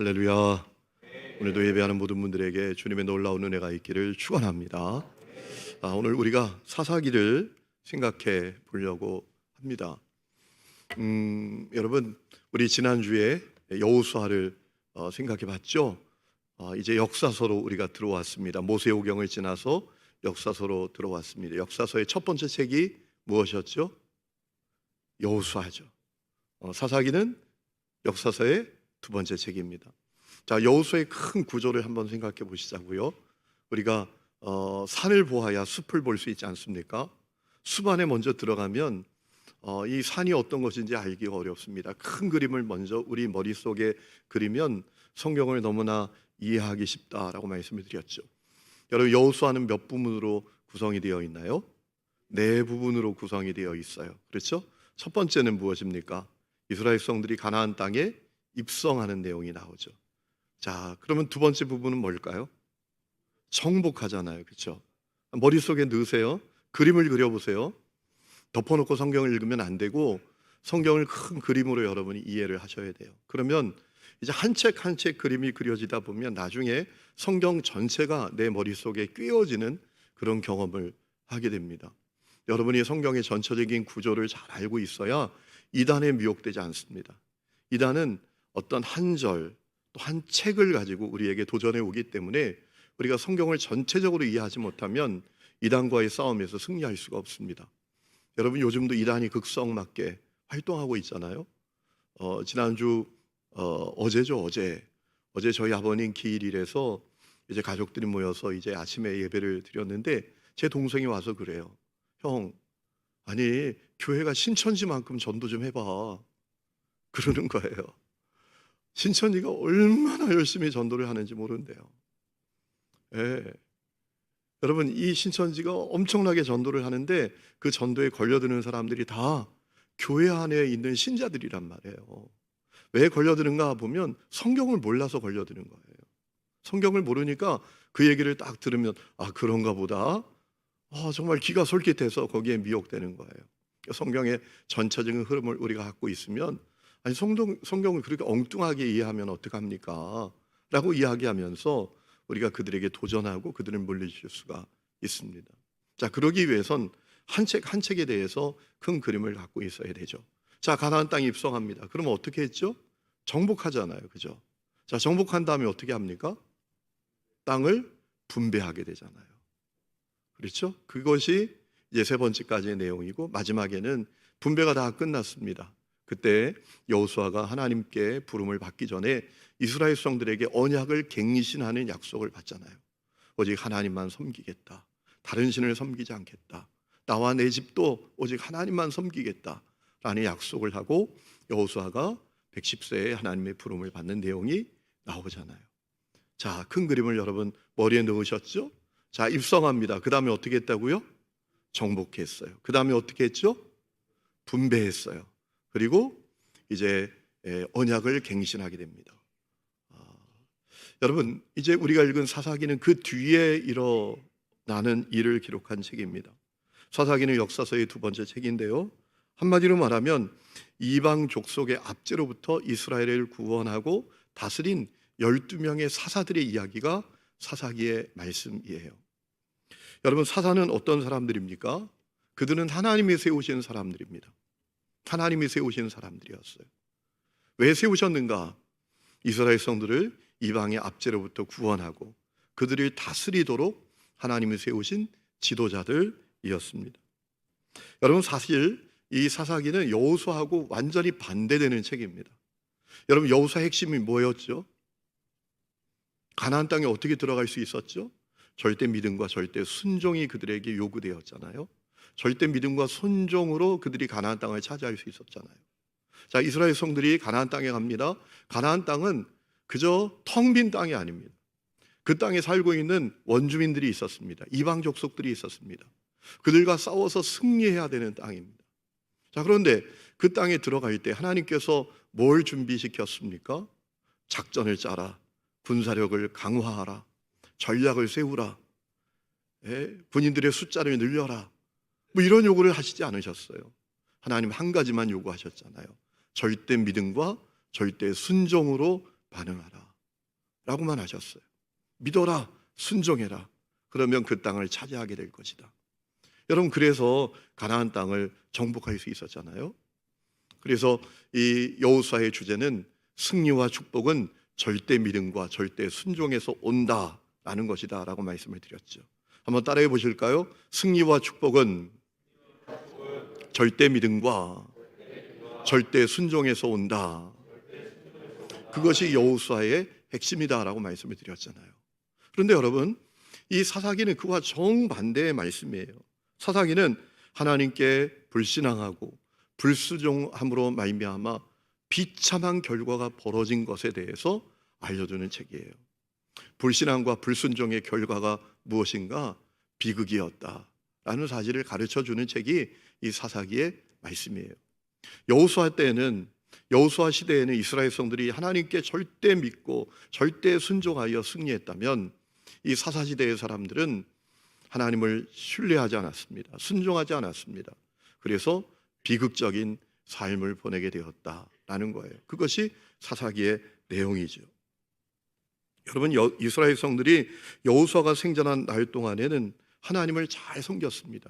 할렐루야. 오늘도 예배하는 모든 분들에게 주님의 놀라운 은혜가 있기를 축원합니다. 오늘 우리가 사사기를 생각해 보려고 합니다. 여러분, 우리 지난주에 여호수아를 생각해 봤죠? 이제 역사서로 우리가 들어왔습니다. 모세오경을 지나서 역사서로 들어왔습니다. 역사서의 첫 번째 책이 무엇이었죠? 여호수아죠. 사사기는 역사서의 두 번째 책입니다. 자, 여호수아의 큰 구조를 한번 생각해 보시자고요. 우리가 산을 보아야 숲을 볼 수 있지 않습니까? 숲 안에 먼저 들어가면 이 산이 어떤 것인지 알기가 어렵습니다. 큰 그림을 먼저 우리 머릿속에 그리면 성경을 너무나 이해하기 쉽다라고 말씀을 드렸죠. 여러분, 여호수아는 몇 부분으로 구성이 되어 있나요? 네 부분으로 구성이 되어 있어요. 그렇죠? 첫 번째는 무엇입니까? 이스라엘 백성들이 가나안 땅에 입성하는 내용이 나오죠. 자, 그러면 두 번째 부분은 뭘까요? 정복하잖아요. 그렇죠? 머릿속에 넣으세요. 그림을 그려보세요. 덮어놓고 성경을 읽으면 안 되고 성경을 큰 그림으로 여러분이 이해를 하셔야 돼요. 그러면 이제 한 책 한 책 그림이 그려지다 보면 나중에 성경 전체가 내 머릿속에 꿰어지는 그런 경험을 하게 됩니다. 여러분이 성경의 전체적인 구조를 잘 알고 있어야 이단에 미혹되지 않습니다. 이단은 어떤 한 절, 또 한 책을 가지고 우리에게 도전해 오기 때문에 우리가 성경을 전체적으로 이해하지 못하면 이단과의 싸움에서 승리할 수가 없습니다. 여러분, 요즘도 이단이 극성맞게 활동하고 있잖아요. 지난주 어제죠. 어제 저희 아버님 기일이라서 이제 가족들이 모여서 이제 아침에 예배를 드렸는데 제 동생이 와서 그래요. 형, 아니 교회가 신천지만큼 전도 좀 해봐. 그러는 거예요. 신천지가 얼마나 열심히 전도를 하는지 모른대요. 예. 여러분, 이 신천지가 엄청나게 전도를 하는데 그 전도에 걸려드는 사람들이 다 교회 안에 있는 신자들이란 말이에요. 왜 걸려드는가 보면 성경을 몰라서 걸려드는 거예요. 성경을 모르니까 그 얘기를 딱 들으면 그런가 보다. 정말 기가 솔깃해서 거기에 미혹되는 거예요. 성경의 전체적인 흐름을 우리가 갖고 있으면 성경을 그렇게 엉뚱하게 이해하면 어떡합니까? 라고 이야기하면서 우리가 그들에게 도전하고 그들을 물리칠 수가 있습니다. 자, 그러기 위해선 한 책 한 책에 대해서 큰 그림을 갖고 있어야 되죠. 자, 가나안 땅에 입성합니다. 그러면 어떻게 했죠? 정복하잖아요. 그죠? 자, 정복한 다음에 어떻게 합니까? 땅을 분배하게 되잖아요. 그렇죠? 그것이 이제 세 번째까지의 내용이고 마지막에는 분배가 다 끝났습니다. 그때 여호수아가 하나님께 부름을 받기 전에 이스라엘 백성들에게 언약을 갱신하는 약속을 받잖아요. 오직 하나님만 섬기겠다. 다른 신을 섬기지 않겠다. 나와 내 집도 오직 하나님만 섬기겠다. 라는 약속을 하고 여호수아가 110세에 하나님의 부름을 받는 내용이 나오잖아요. 자, 큰 그림을 여러분 머리에 넣으셨죠? 자, 입성합니다. 그 다음에 어떻게 했다고요? 정복했어요. 그 다음에 어떻게 했죠? 분배했어요. 그리고 이제 언약을 갱신하게 됩니다. 여러분, 이제 우리가 읽은 사사기는 그 뒤에 일어나는 일을 기록한 책입니다. 사사기는 역사서의 두 번째 책인데요. 한마디로 말하면 이방 족속의 압제로부터 이스라엘을 구원하고 다스린 12명의 사사들의 이야기가 사사기의 말씀이에요. 여러분, 사사는 어떤 사람들입니까? 그들은 하나님이 세우신 사람들입니다. 하나님이 세우신 사람들이었어요. 왜 세우셨는가? 이스라엘 성들을 이방의 압제로부터 구원하고 그들을 다스리도록 하나님이 세우신 지도자들이었습니다. 여러분, 사실 이 사사기는 여호수아하고 완전히 반대되는 책입니다. 여러분, 여호수아의 핵심이 뭐였죠? 가나안 땅에 어떻게 들어갈 수 있었죠? 절대 믿음과 절대 순종이 그들에게 요구되었잖아요. 절대 믿음과 순종으로 그들이 가나안 땅을 차지할 수 있었잖아요. 자, 이스라엘 성들이 가나안 땅에 갑니다. 가나안 땅은 그저 텅 빈 땅이 아닙니다. 그 땅에 살고 있는 원주민들이 있었습니다. 이방 족속들이 있었습니다. 그들과 싸워서 승리해야 되는 땅입니다. 자, 그런데 그 땅에 들어갈 때 하나님께서 뭘 준비시켰습니까? 작전을 짜라, 군사력을 강화하라, 전략을 세우라, 군인들의 숫자를 늘려라, 이런 요구를 하시지 않으셨어요. 하나님 한 가지만 요구하셨잖아요. 절대 믿음과 절대 순종으로 반응하라. 라고만 하셨어요. 믿어라, 순종해라. 그러면 그 땅을 차지하게 될 것이다. 여러분, 그래서 가나안 땅을 정복할 수 있었잖아요. 그래서 이 여호수아의 주제는 승리와 축복은 절대 믿음과 절대 순종에서 온다라는 것이다 라고 말씀을 드렸죠. 한번 따라해 보실까요? 승리와 축복은 절대 믿음과 절대 순종에서 온다. 그것이 여호수아의 핵심이다라고 말씀을 드렸잖아요. 그런데 여러분, 이 사사기는 그와 정반대의 말씀이에요. 사사기는 하나님께 불신앙하고 불순종함으로 말미암아 비참한 결과가 벌어진 것에 대해서 알려주는 책이에요. 불신앙과 불순종의 결과가 무엇인가? 비극이었다라는 사실을 가르쳐주는 책이 이 사사기의 말씀이에요. 여호수아 시대에는 이스라엘 백성들이 하나님께 절대 믿고 절대 순종하여 승리했다면, 이 사사 시대의 사람들은 하나님을 신뢰하지 않았습니다. 순종하지 않았습니다. 그래서 비극적인 삶을 보내게 되었다라는 거예요. 그것이 사사기의 내용이죠. 여러분, 이스라엘 백성들이 여호수아가 생전한 날 동안에는 하나님을 잘 섬겼습니다.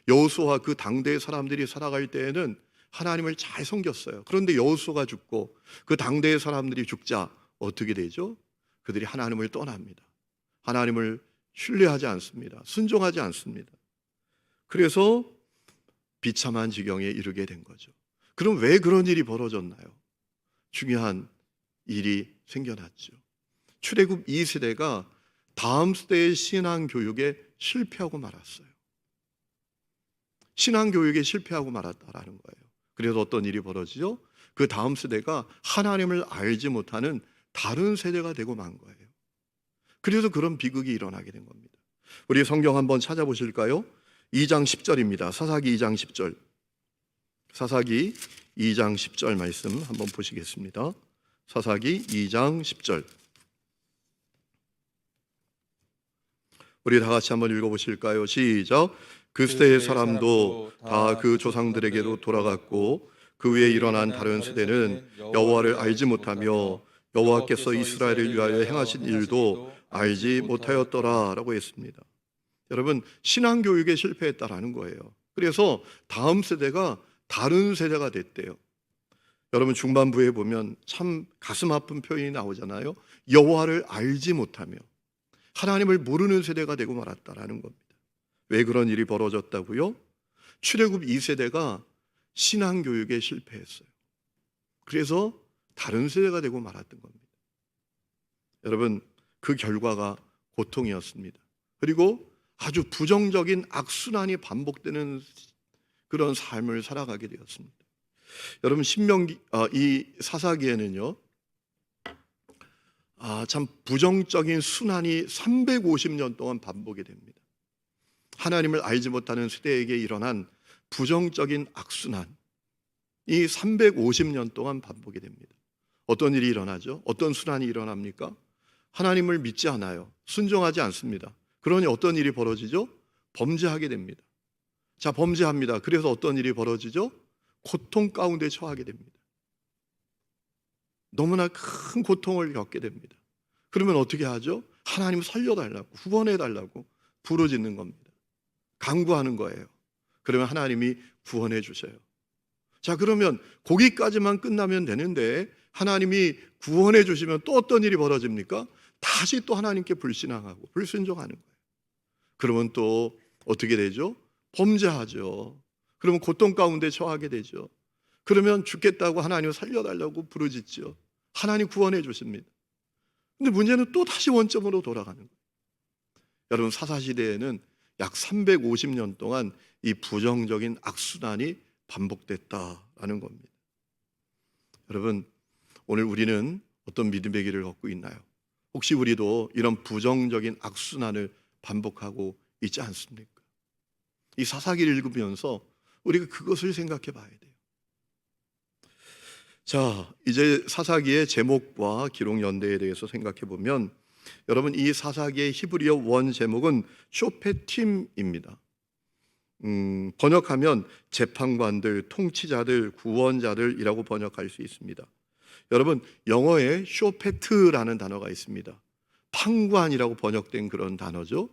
여호수아와 그 당대의 사람들이 살아갈 때에는 하나님을 잘 섬겼어요. 그런데 여호수아가 죽고 그 당대의 사람들이 죽자 어떻게 되죠? 그들이 하나님을 떠납니다. 하나님을 신뢰하지 않습니다. 순종하지 않습니다. 그래서 비참한 지경에 이르게 된 거죠. 그럼 왜 그런 일이 벌어졌나요? 중요한 일이 생겨났죠. 출애굽 2세대가 다음 세대의 신앙교육에 실패하고 말았어요. 신앙교육에 실패하고 말았다라는 거예요. 그래서 어떤 일이 벌어지죠? 그 다음 세대가 하나님을 알지 못하는 다른 세대가 되고 만 거예요. 그래서 그런 비극이 일어나게 된 겁니다. 우리 성경 한번 찾아보실까요? 2장 10절입니다. 사사기 2장 10절. 사사기 2장 10절 말씀 한번 보시겠습니다. 사사기 2장 10절. 우리 다 같이 한번 읽어보실까요? 시작. 그 세대의 사람도 다 그 조상들에게로 돌아갔고 그 위에 일어난 다른 세대는 여호와를 알지 못하며 여호와께서 이스라엘을 위하여 행하신 일도 알지 못하였더라라고 했습니다. 여러분, 신앙교육에 실패했다라는 거예요. 그래서 다음 세대가 다른 세대가 됐대요. 여러분, 중반부에 보면 참 가슴 아픈 표현이 나오잖아요. 여호와를 알지 못하며 하나님을 모르는 세대가 되고 말았다라는 겁니다. 왜 그런 일이 벌어졌다고요? 출애굽 2세대가 신앙교육에 실패했어요. 그래서 다른 세대가 되고 말았던 겁니다. 여러분, 그 결과가 고통이었습니다. 그리고 아주 부정적인 악순환이 반복되는 그런 삶을 살아가게 되었습니다. 여러분, 이 사사기에는요, 참 부정적인 순환이 350년 동안 반복이 됩니다. 하나님을 알지 못하는 세대에게 일어난 부정적인 악순환, 이 350년 동안 반복이 됩니다. 어떤 일이 일어나죠? 어떤 순환이 일어납니까? 하나님을 믿지 않아요. 순종하지 않습니다. 그러니 어떤 일이 벌어지죠? 범죄하게 됩니다. 자, 범죄합니다. 그래서 어떤 일이 벌어지죠? 고통 가운데 처하게 됩니다. 너무나 큰 고통을 겪게 됩니다. 그러면 어떻게 하죠? 하나님 살려달라고, 구원해달라고 부르짖는 겁니다. 간구하는 거예요. 그러면 하나님이 구원해 주셔요. 자, 그러면 거기까지만 끝나면 되는데 하나님이 구원해 주시면 또 어떤 일이 벌어집니까? 다시 또 하나님께 불신앙하고 불순종하는 거예요. 그러면 또 어떻게 되죠? 범죄하죠. 그러면 고통 가운데 처하게 되죠. 그러면 죽겠다고 하나님 살려달라고 부르짖죠. 하나님 구원해 주십니다. 근데 문제는 또 다시 원점으로 돌아가는 거예요. 여러분, 사사시대에는 약 350년 동안 이 부정적인 악순환이 반복됐다라는 겁니다. 여러분, 오늘 우리는 어떤 믿음의 길을 걷고 있나요? 혹시 우리도 이런 부정적인 악순환을 반복하고 있지 않습니까? 이 사사기를 읽으면서 우리가 그것을 생각해 봐야 돼요. 자, 이제 사사기의 제목과 기록 연대에 대해서 생각해 보면, 여러분, 이 사사기의 히브리어 원 제목은 쇼페팀입니다. 번역하면 재판관들, 통치자들, 구원자들이라고 번역할 수 있습니다. 여러분, 영어에 쇼페트라는 단어가 있습니다. 판관이라고 번역된 그런 단어죠.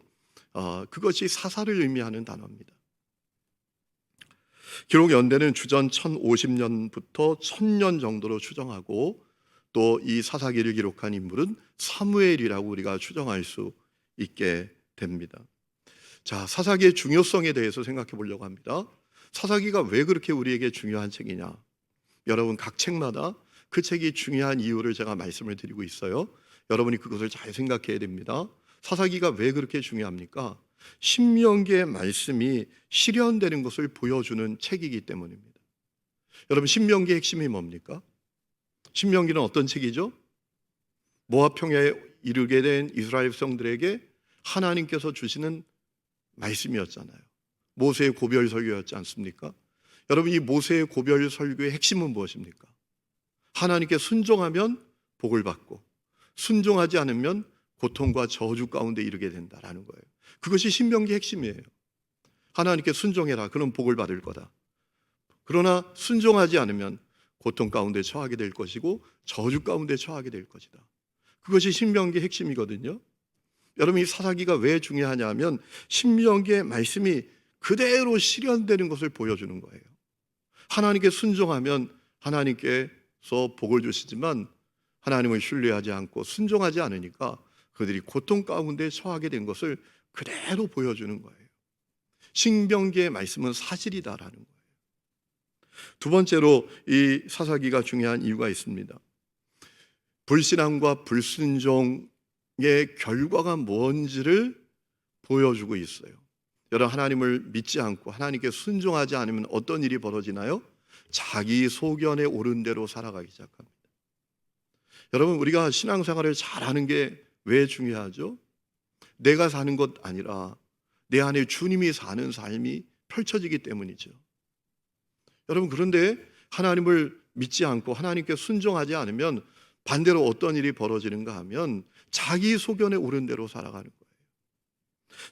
그것이 사사를 의미하는 단어입니다. 기록 연대는 주전 1050년부터 1000년 정도로 추정하고, 또 이 사사기를 기록한 인물은 사무엘이라고 우리가 추정할 수 있게 됩니다. 자, 사사기의 중요성에 대해서 생각해 보려고 합니다. 사사기가 왜 그렇게 우리에게 중요한 책이냐? 여러분, 각 책마다 그 책이 중요한 이유를 제가 말씀을 드리고 있어요. 여러분이 그것을 잘 생각해야 됩니다. 사사기가 왜 그렇게 중요합니까? 신명기의 말씀이 실현되는 것을 보여주는 책이기 때문입니다. 여러분, 신명기의 핵심이 뭡니까? 신명기는 어떤 책이죠? 모압 평야에 이르게 된 이스라엘 백성들에게 하나님께서 주시는 말씀이었잖아요. 모세의 고별 설교였지 않습니까? 여러분, 이 모세의 고별 설교의 핵심은 무엇입니까? 하나님께 순종하면 복을 받고 순종하지 않으면 고통과 저주 가운데 이르게 된다라는 거예요. 그것이 신명기의 핵심이에요. 하나님께 순종해라, 그럼 복을 받을 거다. 그러나 순종하지 않으면 고통 가운데 처하게 될 것이고 저주 가운데 처하게 될 것이다. 그것이 신명기의 핵심이거든요. 여러분, 이 사사기가 왜 중요하냐 하면 신명기의 말씀이 그대로 실현되는 것을 보여주는 거예요. 하나님께 순종하면 하나님께서 복을 주시지만 하나님을 신뢰하지 않고 순종하지 않으니까 그들이 고통 가운데 처하게 된 것을 그대로 보여주는 거예요. 신명기의 말씀은 사실이다라는 거예요. 두 번째로 이 사사기가 중요한 이유가 있습니다. 불신앙과 불순종의 결과가 뭔지를 보여주고 있어요. 여러분, 하나님을 믿지 않고 하나님께 순종하지 않으면 어떤 일이 벌어지나요? 자기 소견에 오른 대로 살아가기 시작합니다. 여러분, 우리가 신앙생활을 잘하는 게 왜 중요하죠? 내가 사는 것 아니라 내 안에 주님이 사는 삶이 펼쳐지기 때문이죠. 여러분, 그런데 하나님을 믿지 않고 하나님께 순종하지 않으면 반대로 어떤 일이 벌어지는가 하면 자기 소견에 오른 대로 살아가는 거예요.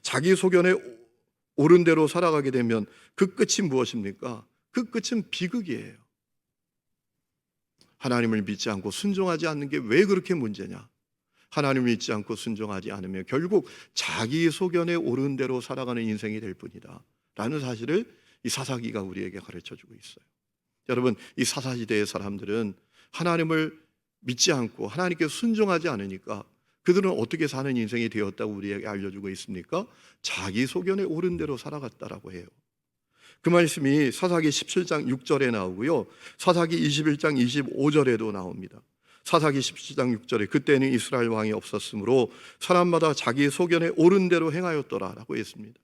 자기 소견에 오른 대로 살아가게 되면 그 끝이 무엇입니까? 그 끝은 비극이에요. 하나님을 믿지 않고 순종하지 않는 게 왜 그렇게 문제냐? 하나님을 믿지 않고 순종하지 않으면 결국 자기 소견에 오른 대로 살아가는 인생이 될 뿐이다 라는 사실을 이 사사기가 우리에게 가르쳐주고 있어요. 여러분, 이 사사시대의 사람들은 하나님을 믿지 않고 하나님께 순종하지 않으니까 그들은 어떻게 사는 인생이 되었다고 우리에게 알려주고 있습니까? 자기 소견에 오른 대로 살아갔다라고 해요. 그 말씀이 사사기 17장 6절에 나오고요, 사사기 21장 25절에도 나옵니다. 사사기 17장 6절에 그때는 이스라엘 왕이 없었으므로 사람마다 자기 소견에 오른 대로 행하였더라라고 했습니다.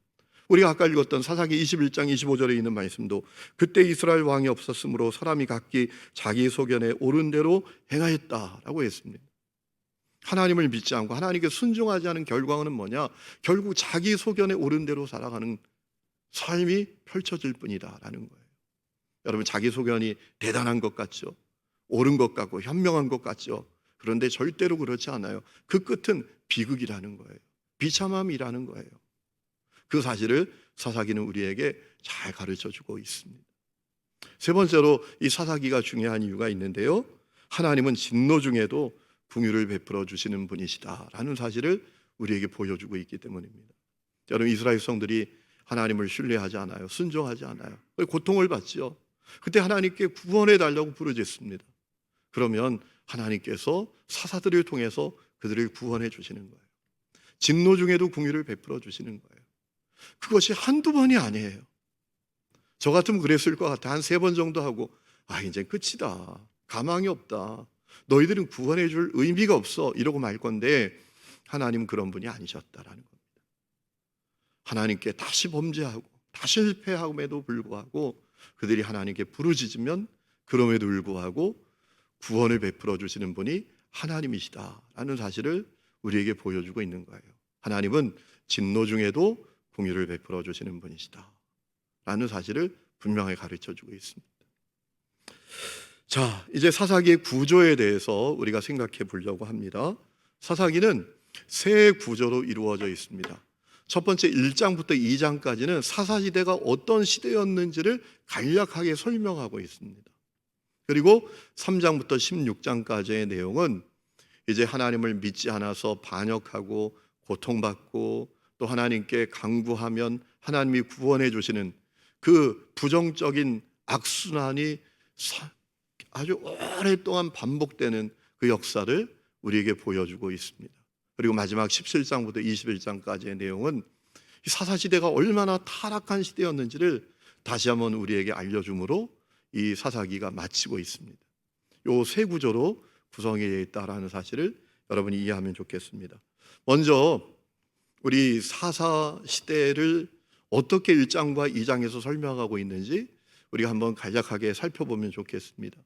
우리가 아까 읽었던 사사기 21장 25절에 있는 말씀도 그때 이스라엘 왕이 없었으므로 사람이 각기 자기 소견에 오른 대로 행하였다라고 했습니다. 하나님을 믿지 않고 하나님께 순종하지 않은 결과는 뭐냐? 결국 자기 소견에 오른 대로 살아가는 삶이 펼쳐질 뿐이다라는 거예요. 여러분, 자기 소견이 대단한 것 같죠? 옳은 것 같고 현명한 것 같죠? 그런데 절대로 그렇지 않아요. 그 끝은 비극이라는 거예요. 비참함이라는 거예요. 그 사실을 사사기는 우리에게 잘 가르쳐주고 있습니다. 세 번째로 이 사사기가 중요한 이유가 있는데요, 하나님은 진노 중에도 긍휼을 베풀어 주시는 분이시다라는 사실을 우리에게 보여주고 있기 때문입니다. 여러분, 이스라엘 백성들이 하나님을 신뢰하지 않아요. 순종하지 않아요. 고통을 받죠. 그때 하나님께 구원해 달라고 부르짖습니다. 그러면 하나님께서 사사들을 통해서 그들을 구원해 주시는 거예요. 진노 중에도 긍휼을 베풀어 주시는 거예요. 그것이 한두 번이 아니에요. 저 같으면 그랬을 것 같아. 한 3번 정도 하고 이제 끝이다, 가망이 없다, 너희들은 구원해 줄 의미가 없어, 이러고 말 건데 하나님은 그런 분이 아니셨다라는 겁니다. 하나님께 다시 범죄하고 다시 실패함에도 불구하고 그들이 하나님께 부르짖으면 그럼에도 불구하고 구원을 베풀어 주시는 분이 하나님이시다라는 사실을 우리에게 보여주고 있는 거예요. 하나님은 진노 중에도 긍휼을 베풀어 주시는 분이시다라는 사실을 분명히 가르쳐주고 있습니다. 자, 이제 사사기의 구조에 대해서 우리가 생각해 보려고 합니다. 사사기는 세 구조로 이루어져 있습니다. 첫 번째 1장부터 2장까지는 사사시대가 어떤 시대였는지를 간략하게 설명하고 있습니다. 그리고 3장부터 16장까지의 내용은 이제 하나님을 믿지 않아서 반역하고 고통받고 또 하나님께 간구하면 하나님이 구원해 주시는 그 부정적인 악순환이 아주 오랫동안 반복되는 그 역사를 우리에게 보여주고 있습니다. 그리고 마지막 17장부터 21장까지의 내용은 이 사사시대가 얼마나 타락한 시대였는지를 다시 한번 우리에게 알려주므로 이 사사기가 마치고 있습니다. 이 세 구조로 구성되어 있다라는 사실을 여러분이 이해하면 좋겠습니다. 먼저 우리 사사시대를 어떻게 1장과 2장에서 설명하고 있는지 우리가 한번 간략하게 살펴보면 좋겠습니다.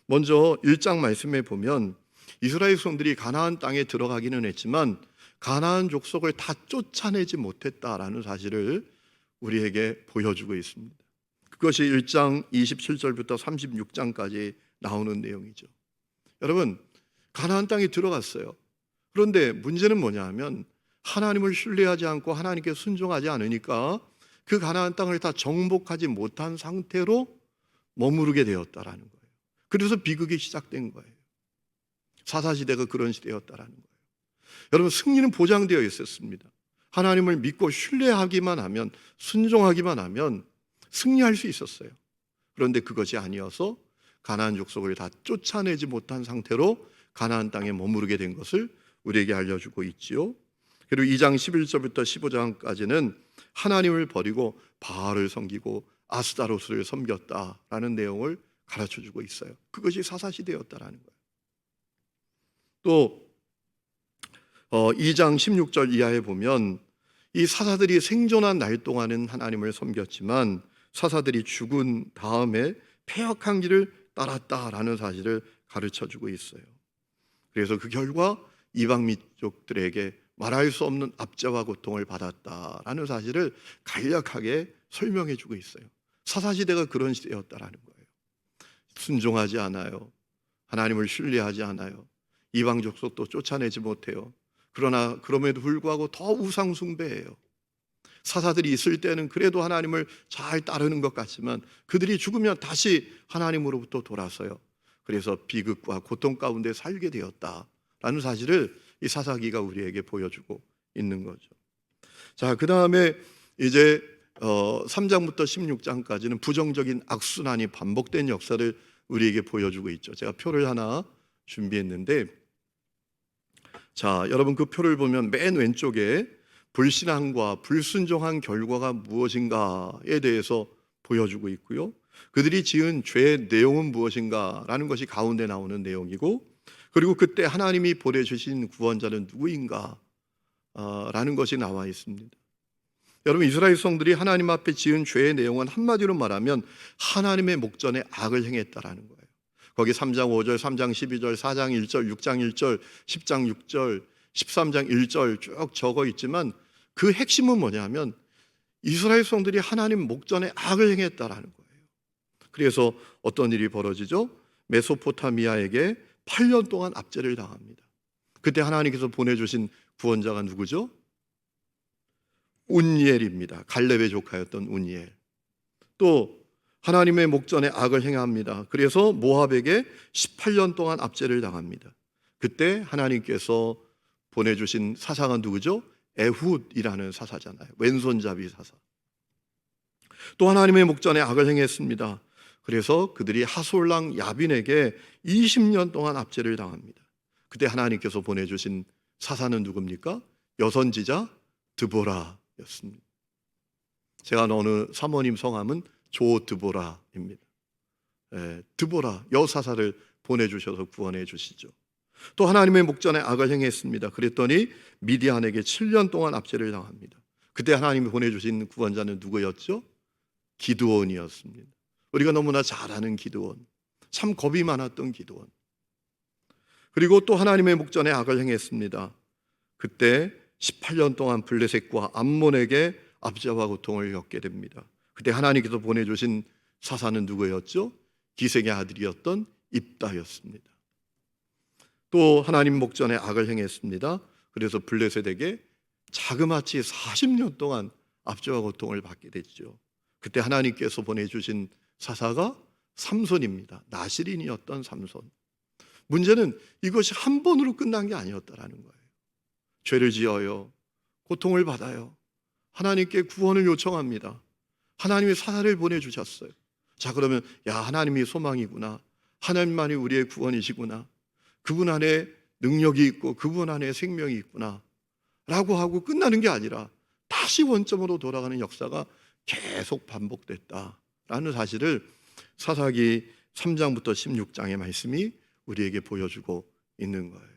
먼저 1장 말씀에 보면 이스라엘 백성들이 가나안 땅에 들어가기는 했지만 가나안 족속을 다 쫓아내지 못했다라는 사실을 우리에게 보여주고 있습니다. 그것이 1장 27절부터 36장까지 나오는 내용이죠. 여러분, 가나안 땅에 들어갔어요. 그런데 문제는 뭐냐 하면 하나님을 신뢰하지 않고 하나님께 순종하지 않으니까 그 가나안 땅을 다 정복하지 못한 상태로 머무르게 되었다라는 거예요. 그래서 비극이 시작된 거예요. 사사시대가 그런 시대였다라는 거예요. 여러분, 승리는 보장되어 있었습니다. 하나님을 믿고 신뢰하기만 하면, 순종하기만 하면 승리할 수 있었어요. 그런데 그것이 아니어서 가나안 족속을 다 쫓아내지 못한 상태로 가나안 땅에 머무르게 된 것을 우리에게 알려주고 있지요. 그리고 2장 11절부터 15장까지는 하나님을 버리고 바알을 섬기고 아스타로스를 섬겼다라는 내용을 가르쳐주고 있어요. 그것이 사사시대였다라는 거예요. 또 2장 16절 이하에 보면 이 사사들이 생존한 날 동안은 하나님을 섬겼지만 사사들이 죽은 다음에 패역한 길을 따랐다라는 사실을 가르쳐주고 있어요. 그래서 그 결과 이방 민족들에게 말할 수 없는 압제와 고통을 받았다라는 사실을 간략하게 설명해주고 있어요. 사사시대가 그런 시대였다라는 거예요. 순종하지 않아요. 하나님을 신뢰하지 않아요. 이방 족속도 쫓아내지 못해요. 그러나 그럼에도 불구하고 더 우상 숭배해요. 사사들이 있을 때는 그래도 하나님을 잘 따르는 것 같지만 그들이 죽으면 다시 하나님으로부터 돌아서요. 그래서 비극과 고통 가운데 살게 되었다라는 사실을 이 사사기가 우리에게 보여주고 있는 거죠. 자, 그 다음에 이제 3장부터 16장까지는 부정적인 악순환이 반복된 역사를 우리에게 보여주고 있죠. 제가 표를 하나 준비했는데, 자, 여러분 그 표를 보면 맨 왼쪽에 불신앙과 불순종한 결과가 무엇인가에 대해서 보여주고 있고요. 그들이 지은 죄의 내용은 무엇인가라는 것이 가운데 나오는 내용이고, 그리고 그때 하나님이 보내주신 구원자는 누구인가 라는 것이 나와 있습니다. 여러분, 이스라엘 성들이 하나님 앞에 지은 죄의 내용은 한마디로 말하면 하나님의 목전에 악을 행했다라는 거예요. 거기 3장 5절, 3장 12절, 4장 1절, 6장 1절, 10장 6절, 13장 1절 쭉 적어 있지만 그 핵심은 뭐냐면 이스라엘 성들이 하나님 목전에 악을 행했다라는 거예요. 그래서 어떤 일이 벌어지죠? 메소포타미아에게 8년 동안 압제를 당합니다. 그때 하나님께서 보내주신 구원자가 누구죠? 운니엘입니다. 갈렙의 조카였던 운니엘. 또 하나님의 목전에 악을 행합니다. 그래서 모압에게 18년 동안 압제를 당합니다. 그때 하나님께서 보내주신 사사가 누구죠? 에훗이라는 사사잖아요. 왼손잡이 사사. 또 하나님의 목전에 악을 행했습니다. 그래서 그들이 하솔랑 야빈에게 20년 동안 압제를 당합니다. 그때 하나님께서 보내주신 사사는 누굽니까? 여선지자 드보라였습니다. 제가 어느 사모님 성함은 조드보라입니다. 드보라 여사사를 보내주셔서 구원해 주시죠. 또 하나님의 목전에 악을 행했습니다. 그랬더니 미디안에게 7년 동안 압제를 당합니다. 그때 하나님이 보내주신 구원자는 누구였죠? 기드온이었습니다. 우리가 너무나 잘 아는 기드온, 참 겁이 많았던 기드온. 그리고 또 하나님의 목전에 악을 행했습니다. 그때 18년 동안 블레셋과 암몬에게 압제와 고통을 겪게 됩니다. 그때 하나님께서 보내주신 사사는 누구였죠? 기생의 아들이었던 입다였습니다. 또 하나님 목전에 악을 행했습니다. 그래서 블레셋에게 자그마치 40년 동안 압제와 고통을 받게 됐죠. 그때 하나님께서 보내주신 사사가 삼손입니다. 나시린이었던 삼손. 문제는 이것이 한 번으로 끝난 게 아니었다라는 거예요. 죄를 지어요. 고통을 받아요. 하나님께 구원을 요청합니다. 하나님이 사사를 보내주셨어요. 자, 그러면 하나님이 소망이구나. 하나님만이 우리의 구원이시구나. 그분 안에 능력이 있고 그분 안에 생명이 있구나 라고 하고 끝나는 게 아니라 다시 원점으로 돌아가는 역사가 계속 반복됐다라는 사실을 사사기 3장부터 16장의 말씀이 우리에게 보여주고 있는 거예요.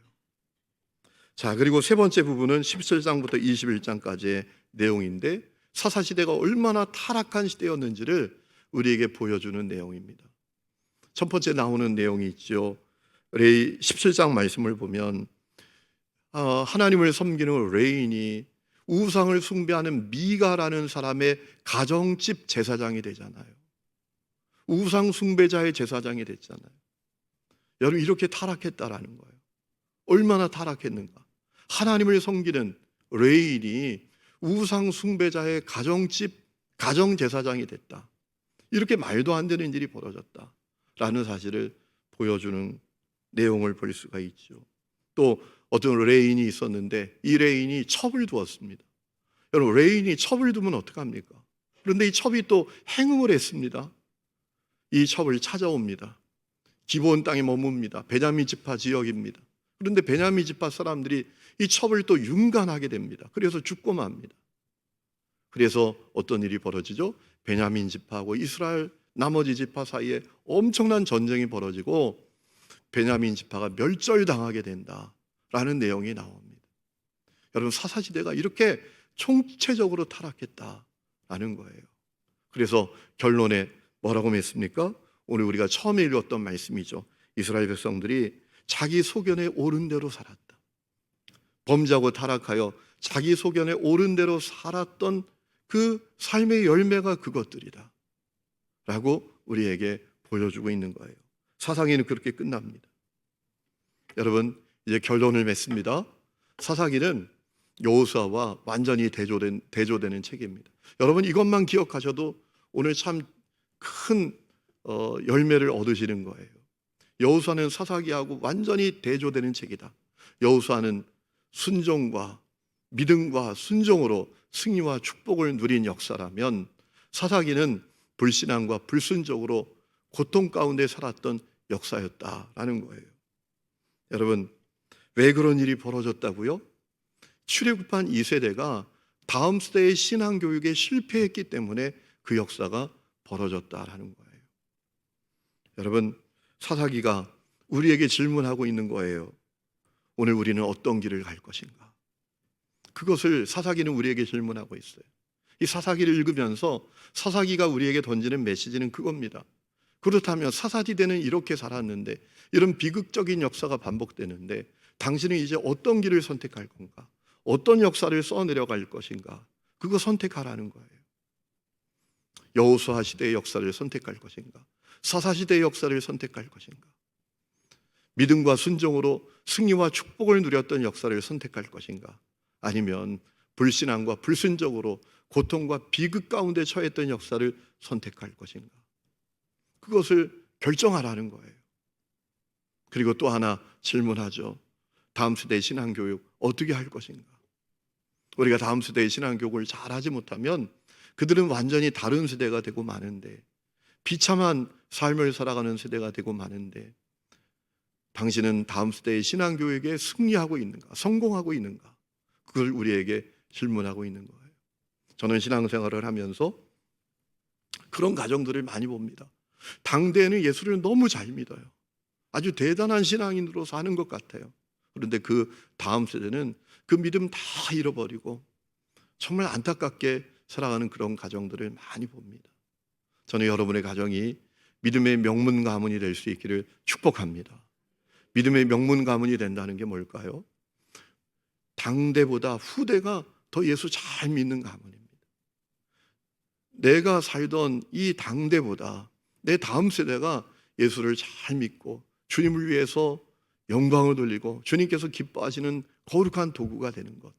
자, 그리고 세 번째 부분은 17장부터 21장까지의 내용인데 사사시대가 얼마나 타락한 시대였는지를 우리에게 보여주는 내용입니다. 첫 번째 나오는 내용이 있죠. 17장 말씀을 보면 하나님을 섬기는 레인이 우상을 숭배하는 미가라는 사람의 가정집 제사장이 되잖아요. 우상 숭배자의 제사장이 됐잖아요. 여러분, 이렇게 타락했다라는 거예요. 얼마나 타락했는가. 하나님을 섬기는 레인이 우상 숭배자의 가정집 가정 제사장이 됐다. 이렇게 말도 안 되는 일이 벌어졌다라는 사실을 보여주는 내용을 볼 수가 있죠. 또 어떤 레인이 있었는데 이 레인이 첩을 두었습니다. 여러분, 레인이 첩을 두면 어떡합니까? 그런데 이 첩이 또 행음을 했습니다. 이 첩을 찾아옵니다. 기브온 땅에 머뭅니다. 베냐민 지파 지역입니다. 그런데 베냐민 지파 사람들이 이 첩을 또 융간하게 됩니다. 그래서 죽고 맙니다. 그래서 어떤 일이 벌어지죠? 베냐민 지파하고 이스라엘 나머지 지파 사이에 엄청난 전쟁이 벌어지고 베냐민 지파가 멸절당하게 된다라는 내용이 나옵니다. 여러분, 사사시대가 이렇게 총체적으로 타락했다라는 거예요. 그래서 결론에 뭐라고 했습니까? 오늘 우리가 처음에 읽었던 말씀이죠. 이스라엘 백성들이 자기 소견에 옳은 대로 살았다. 범죄하고 타락하여 자기 소견에 옳은 대로 살았던 그 삶의 열매가 그것들이다 라고 우리에게 보여주고 있는 거예요. 사사기는 그렇게 끝납니다. 여러분, 이제 결론을 맺습니다. 사사기는 여호수아와 완전히 대조되는 책입니다. 여러분, 이것만 기억하셔도 오늘 참 큰 열매를 얻으시는 거예요. 여호수아는 사사기하고 완전히 대조되는 책이다. 여호수아는 순종과 믿음과 순종으로 승리와 축복을 누린 역사라면 사사기는 불신앙과 불순종으로 고통 가운데 살았던 역사였다라는 거예요. 여러분, 왜 그런 일이 벌어졌다고요? 출애굽한 2세대가 다음 세대의 신앙교육에 실패했기 때문에 그 역사가 벌어졌다라는 거예요. 여러분, 사사기가 우리에게 질문하고 있는 거예요. 오늘 우리는 어떤 길을 갈 것인가? 그것을 사사기는 우리에게 질문하고 있어요. 이 사사기를 읽으면서 사사기가 우리에게 던지는 메시지는 그겁니다. 그렇다면 사사시대는 이렇게 살았는데 이런 비극적인 역사가 반복되는데 당신은 이제 어떤 길을 선택할 건가? 어떤 역사를 써내려갈 것인가? 그거 선택하라는 거예요. 여호수아 시대의 역사를 선택할 것인가? 사사시대의 역사를 선택할 것인가? 믿음과 순종으로 승리와 축복을 누렸던 역사를 선택할 것인가? 아니면 불신앙과 불순종으로 고통과 비극 가운데 처했던 역사를 선택할 것인가? 그것을 결정하라는 거예요. 그리고 또 하나 질문하죠. 다음 세대의 신앙교육 어떻게 할 것인가? 우리가 다음 세대의 신앙교육을 잘하지 못하면 그들은 완전히 다른 세대가 되고 마는데, 비참한 삶을 살아가는 세대가 되고 마는데, 당신은 다음 세대의 신앙교육에 승리하고 있는가? 성공하고 있는가? 그걸 우리에게 질문하고 있는 거예요. 저는 신앙생활을 하면서 그런 가정들을 많이 봅니다. 당대에는 예수를 너무 잘 믿어요. 아주 대단한 신앙인으로 사는 것 같아요. 그런데 그 다음 세대는 그 믿음 다 잃어버리고 정말 안타깝게 살아가는 그런 가정들을 많이 봅니다. 저는 여러분의 가정이 믿음의 명문 가문이 될 수 있기를 축복합니다. 믿음의 명문 가문이 된다는 게 뭘까요? 당대보다 후대가 더 예수 잘 믿는 가문입니다. 내가 살던 이 당대보다 내 다음 세대가 예수를 잘 믿고 주님을 위해서 영광을 돌리고 주님께서 기뻐하시는 거룩한 도구가 되는 것,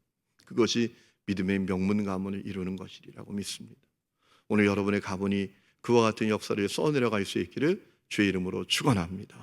그것이 믿음의 명문 가문을 이루는 것이라고 믿습니다. 오늘 여러분의 가문이 그와 같은 역사를 써내려갈 수 있기를 주의 이름으로 축원합니다.